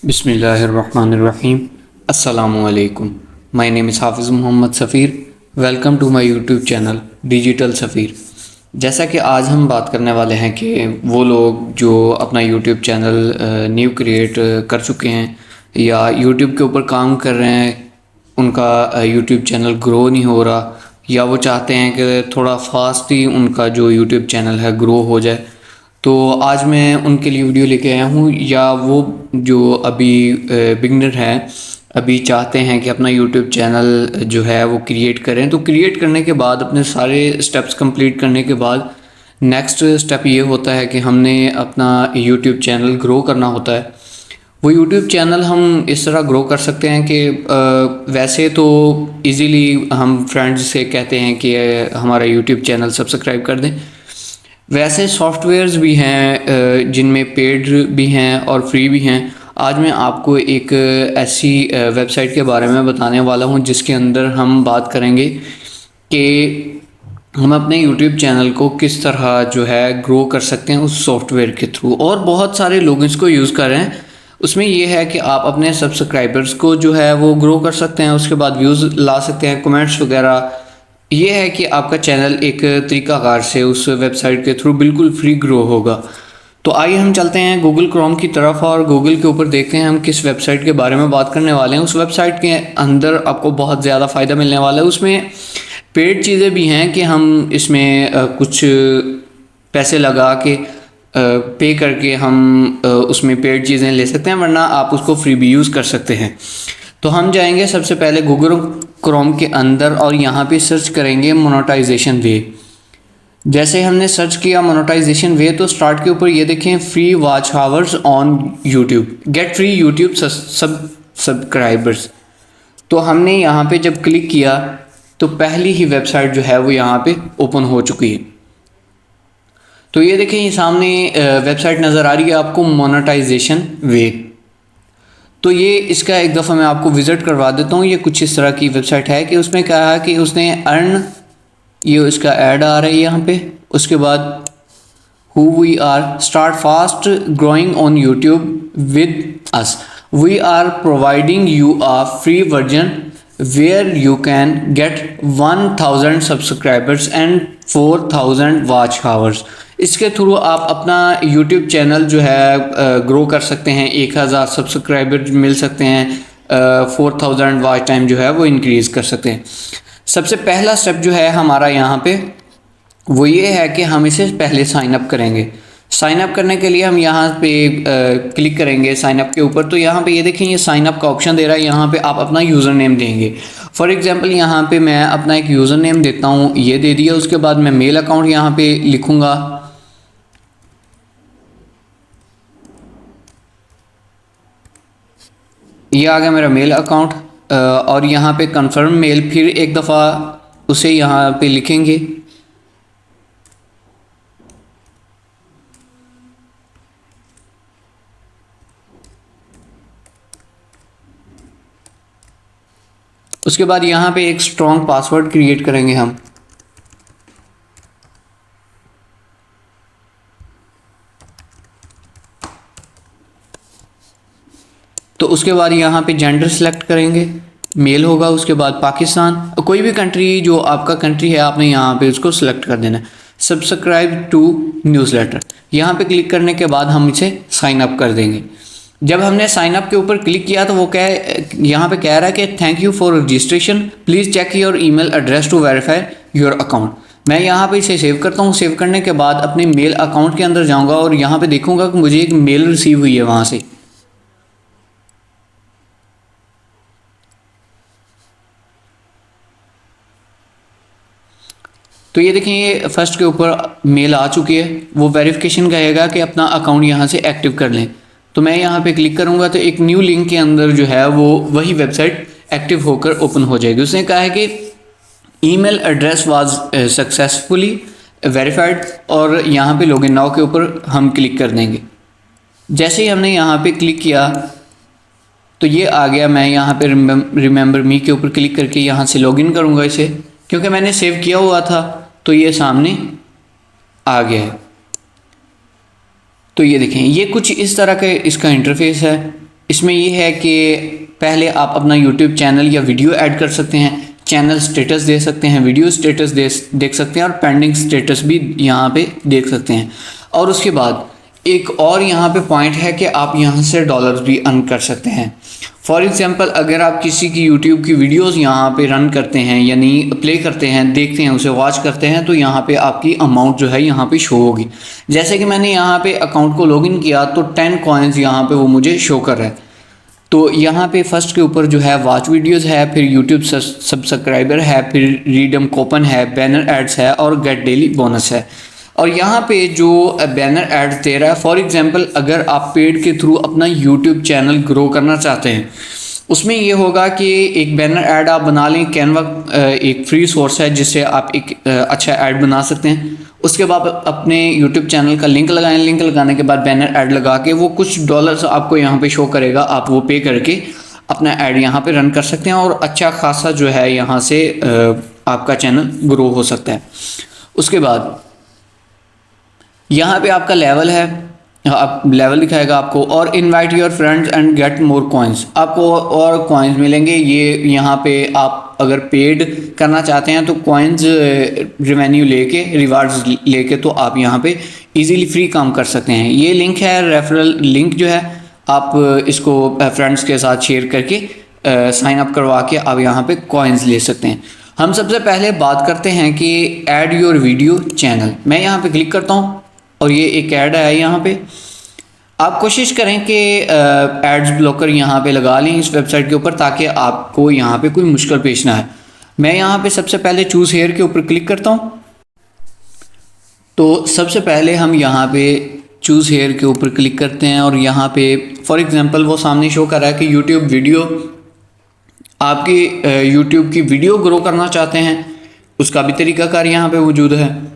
बिस्मिल्लाहिर्रहमानिर्रहीम। अस्सलामुअलैकुम। My name is Hafiz Mohammad Safeer. Welcome to my YouTube channel digital Safeer. जैसा कि आज हम बात करने वाले हैं कि वो लोग जो अपना यूट्यूब चैनल न्यू क्रिएट कर चुके हैं या यूट्यूब के ऊपर काम कर रहे हैं, उनका यूट्यूब चैनल ग्रो नहीं हो रहा या वो चाहते हैं कि थोड़ा फास्ट ही उनका जो यूट्यूब चैनल है ग्रो हो जाए, तो आज मैं उनके लिए वीडियो लेके आया हूँ। या वो जो अभी बिगनर हैं, अभी चाहते हैं कि अपना यूट्यूब चैनल जो है वो क्रिएट करें, तो क्रिएट करने के बाद अपने सारे स्टेप्स कंप्लीट करने के बाद नेक्स्ट स्टेप ये होता है कि हमने अपना यूट्यूब चैनल ग्रो करना होता है। वो यूट्यूब चैनल हम इस तरह ग्रो कर सकते हैं कि वैसे तो इजीली हम फ्रेंड्स से कहते हैं कि हमारा यूट्यूब चैनल सब्सक्राइब कर दें। वैसे सॉफ्टवेयर्स भी हैं जिनमें पेड भी हैं और फ्री भी हैं। आज मैं आपको एक ऐसी वेबसाइट के बारे में बताने वाला हूं जिसके अंदर हम बात करेंगे कि हम अपने यूट्यूब चैनल को किस तरह जो है ग्रो कर सकते हैं उस सॉफ्टवेयर के थ्रू। और बहुत सारे लोग इसको यूज़ कर रहे हैं। उसमें यह है कि आप अपने सब्सक्राइबर्स को जो है वो ग्रो कर सकते हैं, उसके बाद व्यूज़ ला सकते हैं, कमेंट्स वगैरह। ये है कि आपका चैनल एक तरीक़ाकार से उस वेबसाइट के थ्रू बिल्कुल फ्री ग्रो होगा। तो आइए हम चलते हैं गूगल क्रोम की तरफ और गूगल के ऊपर देखते हैं हम किस वेबसाइट के बारे में बात करने वाले हैं। उस वेबसाइट के अंदर आपको बहुत ज़्यादा फ़ायदा मिलने वाला है। उसमें पेड चीज़ें भी हैं कि हम इसमें कुछ पैसे लगा के पे करके हम उसमें पेड चीज़ें ले सकते हैं, वरना आप उसको फ्री भी यूज़ कर सकते हैं। तो हम जाएंगे सबसे पहले गूगल क्रोम के अंदर और यहाँ पे सर्च करेंगे मोनेटाइजेशन वे। जैसे हमने सर्च किया मोनेटाइजेशन वे, तो स्टार्ट के ऊपर ये देखें free watch hours on YouTube, get free YouTube subscribers. तो हमने यहाँ पे जब क्लिक किया तो पहली ही वेबसाइट जो है वो यहाँ पे ओपन हो चुकी है। तो ये देखें, ये सामने वेबसाइट नज़र आ रही है आपको, मोनेटाइजेशन वे। तो ये इसका एक दफ़ा मैं आपको विज़िट करवा देता हूँ। ये कुछ इस तरह की वेबसाइट है कि उसमें कहा है कि उसने अर्न, ये इसका ऐड आ रहा है यहाँ पे। उसके बाद who we are, start fast growing on YouTube with us, we are providing you a free version where you can get 1000 subscribers and 4000 watch hours. इसके थ्रू आप अपना यूट्यूब चैनल जो है ग्रो कर सकते हैं, 1000 सब्सक्राइबर मिल सकते हैं, 4000 वॉच टाइम जो है वो इंक्रीज़ कर सकते हैं। सबसे पहला स्टेप जो है हमारा यहाँ पे वो ये है कि हम इसे पहले साइन अप करेंगे। साइन अप करने के लिए हम यहाँ पे क्लिक करेंगे साइन अप के ऊपर। तो यहाँ पे ये देखें, ये साइन अप का ऑप्शन दे रहा है। यहाँ पे आप अपना यूज़र नेम देंगे। फॉर एग्जांपल यहाँ पे मैं अपना एक यूज़र नेम देता हूँ, ये दे दिया। उसके बाद मैं मेल अकाउंट यहाँ पे लिखूँगा। ये आ गया मेरा मेल अकाउंट और यहाँ पे कंफर्म मेल, फिर एक दफ़ा उसे यहाँ पे लिखेंगे। उसके बाद यहाँ पे एक स्ट्रॉन्ग पासवर्ड क्रिएट करेंगे हम। तो उसके बाद यहाँ पे जेंडर सेलेक्ट करेंगे, मेल होगा। उसके बाद पाकिस्तान, कोई भी कंट्री जो आपका कंट्री है आपने यहाँ पे उसको सिलेक्ट कर देना है। सब्सक्राइब टू न्यूज़लेटर, यहाँ पे क्लिक करने के बाद हम इसे साइन अप कर देंगे। जब हमने साइन अप के ऊपर क्लिक किया तो वो यहाँ पे कह रहा है कि thank you for registration, please check your email address to verify your account. मैं यहाँ पे इसे सेव करता हूँ। सेव करने के बाद अपने मेल अकाउंट के अंदर जाऊँगा और यहाँ पे देखूँगा कि मुझे एक मेल रिसीव हुई है वहाँ से। तो ये देखें, ये फर्स्ट के ऊपर मेल आ चुकी है। वो वेरिफिकेशन कहेगा कि अपना अकाउंट यहाँ से एक्टिव कर लें। तो मैं यहाँ पे क्लिक करूँगा तो एक न्यू लिंक के अंदर जो है वो वही वेबसाइट एक्टिव होकर ओपन हो जाएगी। उसने कहा है कि email address was successfully verified, और यहाँ पे लॉगिन नाउ के ऊपर हम क्लिक कर देंगे। जैसे ही हमने यहाँ पे क्लिक किया तो ये आ गया। मैं यहाँ पे रिमेंबर मी के ऊपर क्लिक करके यहाँ से लॉगिन करूँगा इसे, क्योंकि मैंने सेव किया हुआ था। तो ये सामने आ गया है। तो ये देखें, ये कुछ इस तरह का इसका इंटरफेस है। इसमें ये है कि पहले आप अपना यूट्यूब चैनल या वीडियो ऐड कर सकते हैं, चैनल स्टेटस दे सकते हैं, वीडियो स्टेटस देख सकते हैं और पेंडिंग स्टेटस भी यहाँ पे देख सकते हैं। और उसके बाद एक और यहाँ पे पॉइंट है कि आप यहाँ से डॉलर्स भी अर्न कर सकते हैं। फॉर एग्जांपल अगर आप किसी की यूट्यूब की वीडियोस यहाँ पे रन करते हैं, यानी प्ले करते हैं, देखते हैं, उसे वॉच करते हैं, तो यहाँ पे आपकी अमाउंट जो है यहाँ पे शो होगी। जैसे कि मैंने यहाँ पे अकाउंट को लॉगिन किया तो 10 कॉइन्स यहाँ पे वो मुझे शो कर रहा है। तो यहाँ पे फर्स्ट के ऊपर जो है वॉच वीडियोस है, फिर यूट्यूब सब्सक्राइबर है, फिर रिडीम कूपन है, बैनर एड्स है और गेट डेली बोनस है। और यहाँ पे जो बैनर एड्स दे रहा है, फॉर एग्जांपल अगर आप पेड के थ्रू अपना यूट्यूब चैनल ग्रो करना चाहते हैं, उसमें ये होगा कि एक बैनर ऐड आप बना लें। कैनवा एक फ्री सोर्स है जिससे आप एक अच्छा ऐड बना सकते हैं। उसके बाद अपने यूट्यूब चैनल का लिंक लगाएं, लिंक लगाने के बाद बैनर ऐड लगा के वो कुछ डॉलर्स आपको यहाँ पे शो करेगा, आप वो पे करके अपना ऐड यहाँ पे रन कर सकते हैं और अच्छा खासा जो है यहाँ से आपका चैनल ग्रो हो सकता है। उसके बाद यहाँ पे आपका लेवल है, आप लेवल दिखाएगा आपको, और invite your friends and get more coins, आपको और कॉइन्स मिलेंगे। ये यहाँ पे आप अगर पेड करना चाहते हैं तो कॉइन्स रेवेन्यू लेके, रिवार्ड्स लेके, तो आप यहाँ पे इजीली फ्री काम कर सकते हैं। ये लिंक है, रेफरल लिंक जो है, आप इसको फ्रेंड्स के साथ शेयर करके साइन अप करवा के आप यहाँ पे कॉइन्स ले सकते हैं। हम सबसे पहले बात करते हैं कि ऐड योर वीडियो चैनल। मैं यहाँ पे क्लिक करता हूँ और ये एक ऐड है यहाँ पे। आप कोशिश करें कि एड्स ब्लॉकर यहाँ पे लगा लें इस वेबसाइट के ऊपर, ताकि आपको यहाँ पे कोई मुश्किल पेश ना आए। मैं यहाँ पे सबसे पहले चूज़ हेयर के ऊपर क्लिक करता हूँ। तो सबसे पहले हम यहाँ पे चूज़ हेयर के ऊपर क्लिक करते हैं और यहाँ पे फॉर एग्जांपल वो सामने शो कर रहा है कि यूट्यूब वीडियो, आपकी यूट्यूब की वीडियो ग्रो करना चाहते हैं, उसका भी तरीकाकार यहाँ पे मौजूद है।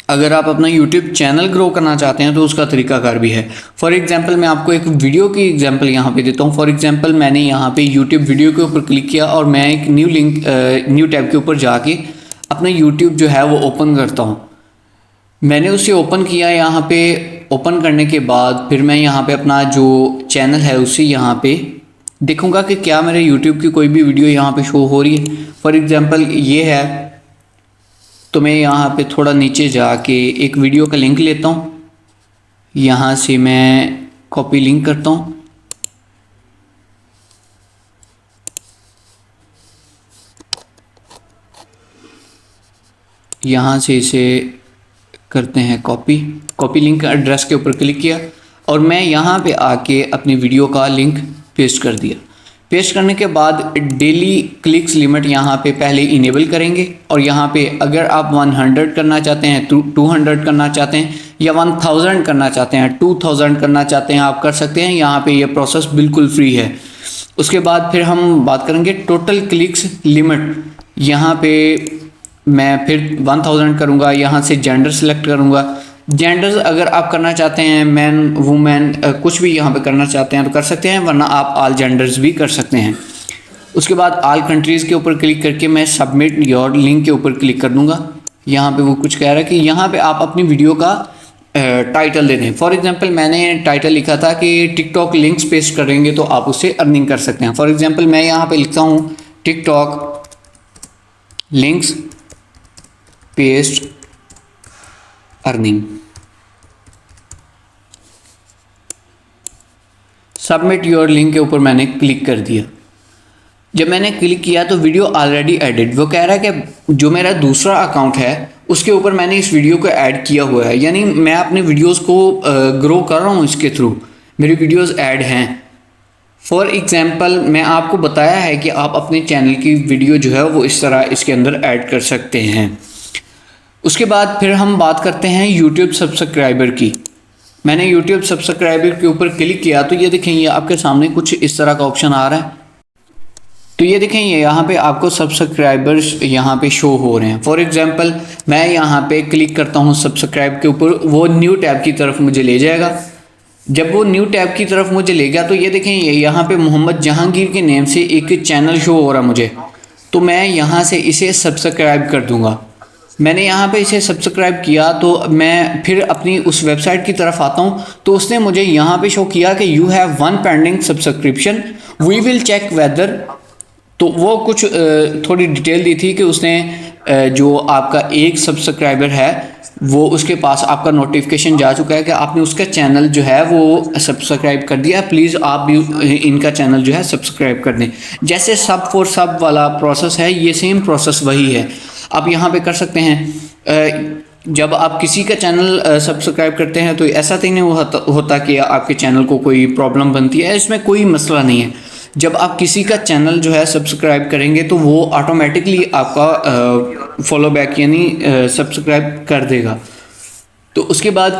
अगर आप अपना यूट्यूब चैनल ग्रो करना चाहते हैं तो उसका तरीकाकार भी है। फॉर एग्जांपल मैं आपको एक वीडियो की एग्जांपल यहाँ पे देता हूँ। फॉर एग्जांपल मैंने यहाँ पे यूट्यूब वीडियो के ऊपर क्लिक किया और मैं एक न्यू टैब के ऊपर जाके अपना यूट्यूब जो है वो ओपन करता हूँ। मैंने उसे ओपन किया, यहाँ पे ओपन करने के बाद फिर मैं यहाँ पे अपना जो चैनल है उसे यहाँ पे देखूँगा कि क्या मेरे यूट्यूब की कोई भी वीडियो यहाँ पे शो हो रही है। फॉर एग्जांपल ये है, तो मैं यहाँ पे थोड़ा नीचे जाके एक वीडियो का लिंक लेता हूँ, यहाँ से मैं कॉपी लिंक करता हूँ, यहाँ से इसे करते हैं कॉपी लिंक एड्रेस के ऊपर क्लिक किया और मैं यहाँ पे आके अपनी वीडियो का लिंक पेस्ट कर दिया। पेस्ट करने के बाद डेली क्लिक्स लिमिट यहाँ पे पहले इनेबल करेंगे और यहाँ पे अगर आप 100 करना चाहते हैं, 200 करना चाहते हैं या 1000 करना चाहते हैं, 2000 करना चाहते हैं, आप कर सकते हैं। यहाँ पे ये प्रोसेस बिल्कुल फ्री है। उसके बाद फिर हम बात करेंगे टोटल क्लिक्स लिमिट। यहाँ पे मैं फिर 1000 करूँगा, यहाँ से जेंडर सेलेक्ट करूँगा। जेंडर्स अगर आप करना चाहते हैं मैन वुमेन कुछ भी यहाँ पे करना चाहते हैं तो कर सकते हैं, वरना आप ऑल जेंडर्स भी कर सकते हैं। उसके बाद ऑल कंट्रीज़ के ऊपर क्लिक करके मैं सबमिट योर लिंक के ऊपर क्लिक कर दूँगा। यहाँ पे वो कुछ कह रहा है कि यहाँ पे आप अपनी वीडियो का टाइटल दे दें। फॉर एग्जांपल मैंने टाइटल लिखा था कि टिकटॉक लिंक्स पेस्ट करेंगे तो आप उससे अर्निंग कर सकते हैं। फॉर एग्जांपल मैं यहाँ पे लिखता हूँ TikTok links paste earning. Submit your link के ऊपर मैंने क्लिक कर दिया। जब मैंने क्लिक किया तो वीडियो ऑलरेडी एडिड, वो कह रहा है कि जो मेरा दूसरा अकाउंट है उसके ऊपर मैंने इस वीडियो को ऐड किया हुआ है, यानी मैं अपने वीडियोस को ग्रो कर रहा हूँ, इसके थ्रू मेरी वीडियोस ऐड हैं। फॉर एग्जांपल मैं आपको बताया है कि आप अपने चैनल की वीडियो जो है वो इस तरह इसके अंदर ऐड कर सकते हैं। उसके बाद फिर हम बात करते हैं यूट्यूब सब्सक्राइबर की। मैंने यूट्यूब सब्सक्राइबर के ऊपर क्लिक किया तो ये देखें, ये आपके सामने कुछ इस तरह का ऑप्शन आ रहा है। तो ये देखें, ये यहाँ पे आपको सब्सक्राइबर्स यहाँ पे शो हो रहे हैं। फॉर एग्जांपल मैं यहाँ पे क्लिक करता हूँ सब्सक्राइब के ऊपर, वो न्यू टैब की तरफ मुझे ले जाएगा। जब वो न्यू टैब की तरफ मुझे ले गया तो ये देखें, ये यहाँ पे मोहम्मद जहांगीर के नेम से एक चैनल शो हो रहा है मुझे, तो मैं यहाँ से इसे सब्सक्राइब कर दूँगा। मैंने यहाँ पे इसे सब्सक्राइब किया तो मैं फिर अपनी उस वेबसाइट की तरफ आता हूँ तो उसने मुझे यहाँ पे शो किया कि you have one pending subscription, we will check whether. तो वो कुछ थोड़ी डिटेल दी थी कि उसने जो आपका एक सब्सक्राइबर है वो उसके पास आपका नोटिफिकेशन जा चुका है कि आपने उसका चैनल जो है वो सब्सक्राइब कर दिया, प्लीज़ आप भी इनका चैनल जो है सब्सक्राइब कर दें। जैसे सब फॉर सब वाला प्रोसेस है, ये सेम प्रोसेस वही है, आप यहाँ पे कर सकते हैं। जब आप किसी का चैनल सब्सक्राइब करते हैं तो ऐसा तो नहीं होता कि आपके चैनल को कोई प्रॉब्लम बनती है, इसमें कोई मसला नहीं है। जब आप किसी का चैनल जो है सब्सक्राइब करेंगे तो वो ऑटोमेटिकली आपका फॉलो बैक यानी सब्सक्राइब कर देगा। तो उसके बाद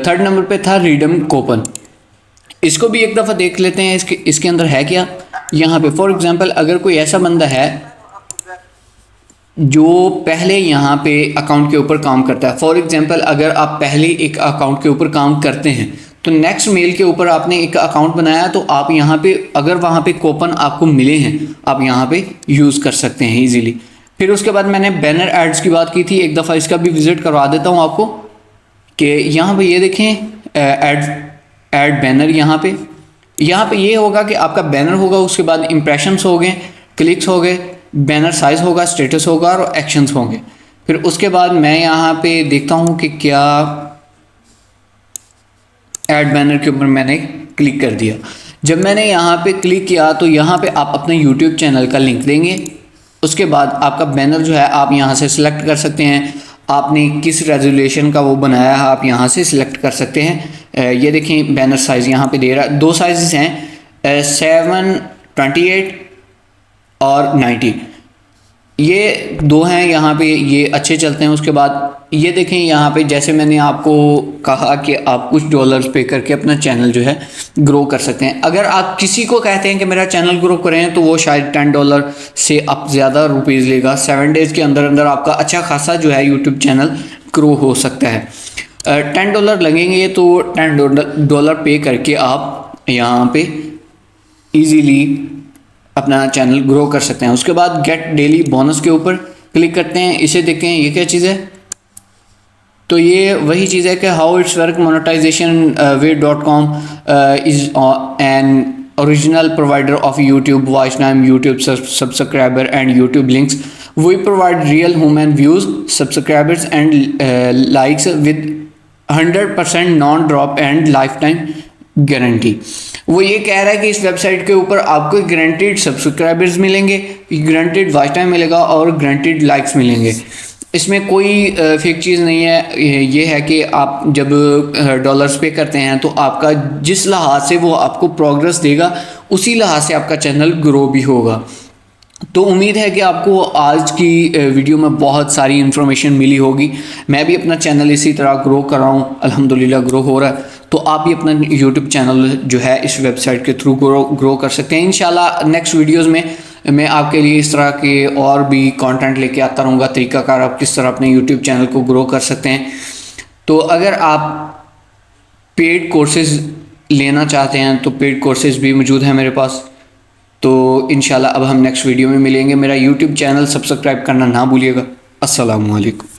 थर्ड नंबर पे था रिडीम कूपन। इसको भी एक दफ़ा देख लेते हैं इसके अंदर है क्या। यहाँ पे फॉर एग्जांपल अगर कोई ऐसा बंदा है जो पहले यहाँ पे अकाउंट के ऊपर काम करता है, फॉर एग्जांपल अगर आप पहले एक अकाउंट के ऊपर काम करते हैं तो नेक्स्ट मेल के ऊपर आपने एक अकाउंट बनाया तो आप यहाँ पे अगर वहाँ पे कूपन आपको मिले हैं आप यहाँ पे यूज़ कर सकते हैं इजीली। फिर उसके बाद मैंने बैनर एड्स की बात की थी, एक दफ़ा इसका भी विज़िट करवा देता हूँ आपको कि यहाँ पे ये देखें ऐड बैनर। यहाँ पे ये होगा कि आपका बैनर होगा, उसके बाद इम्प्रेशंस हो गए, क्लिक्स हो गए, बैनर साइज़ होगा, स्टेटस होगा और एक्शंस होंगे। फिर उसके बाद मैं यहाँ पे देखता हूँ कि क्या ऐड बैनर के ऊपर मैंने क्लिक कर दिया। जब मैंने यहाँ पे क्लिक किया तो यहाँ पे आप अपने YouTube चैनल का लिंक देंगे, उसके बाद आपका बैनर जो है आप यहाँ से सिलेक्ट कर सकते हैं, आपने किस रेजोल्यूशन का वो बनाया है आप यहाँ से सिलेक्ट कर सकते हैं। ये देखें बैनर साइज़ यहाँ पे दे रहा है, दो साइज़ हैं 7/28 और 90, ये दो हैं यहाँ पे, ये अच्छे चलते हैं। उसके बाद ये देखें यहाँ पे जैसे मैंने आपको कहा कि आप कुछ डॉलर्स पे करके अपना चैनल जो है ग्रो कर सकते हैं। अगर आप किसी को कहते हैं कि मेरा चैनल ग्रो करें तो वो शायद $10 से अब ज़्यादा रुपीज़ लेगा। 7 डेज़ के अंदर अंदर आपका अच्छा खासा जो है यूट्यूब चैनल ग्रो हो सकता है। $10 लगेंगे तो $10 पे करके आप यहाँ पे ईजीली अपना चैनल ग्रो कर सकते हैं। उसके बाद गेट डेली बोनस के ऊपर क्लिक करते हैं, इसे देखें ये क्या चीज़ है। तो ये वही चीज़ है कि हाउ इट्स वर्क मोनेटाइजेशन वे.com is an original provider of YouTube voice time, YouTube subscriber and YouTube links. We provide real human views, subscribers and likes with 100% non drop and life time guarantee. वो ये कह रहा है कि इस website के ऊपर आपको गारंटीड सब्सक्राइबर्स मिलेंगे, गारंटीड वॉच टाइम मिलेगा और गारंटीड लाइक्स मिलेंगे। इसमें कोई फेक चीज़ नहीं है। ये है कि आप जब डॉलर्स पे करते हैं तो आपका जिस लिहाज से वो आपको प्रोग्रेस देगा उसी लिहाज से आपका चैनल ग्रो भी होगा। तो उम्मीद है कि आपको आज की वीडियो में बहुत सारी इन्फॉर्मेशन मिली होगी। मैं भी अपना चैनल इसी तरह ग्रो कर रहा हूँ, अल्हम्दुलिल्लाह ग्रो हो रहा है। तो आप भी अपना यूट्यूब चैनल जो है इस वेबसाइट के थ्रू ग्रो कर सकते हैं। इंशाल्लाह नेक्स्ट वीडियोस में मैं आपके लिए इस तरह के और भी कंटेंट लेके आता रहूँगा, तरीक़ाकार आप किस तरह अपने यूट्यूब चैनल को ग्रो कर सकते हैं। तो अगर आप पेड कोर्सेज़ लेना चाहते हैं तो पेड कोर्सेज़ भी मौजूद हैं मेरे पास। तो इंशाल्लाह अब हम नेक्स्ट वीडियो में मिलेंगे। मेरा यूट्यूब चैनल सब्सक्राइब करना ना भूलिएगा। अस्सलामु अलैकुम।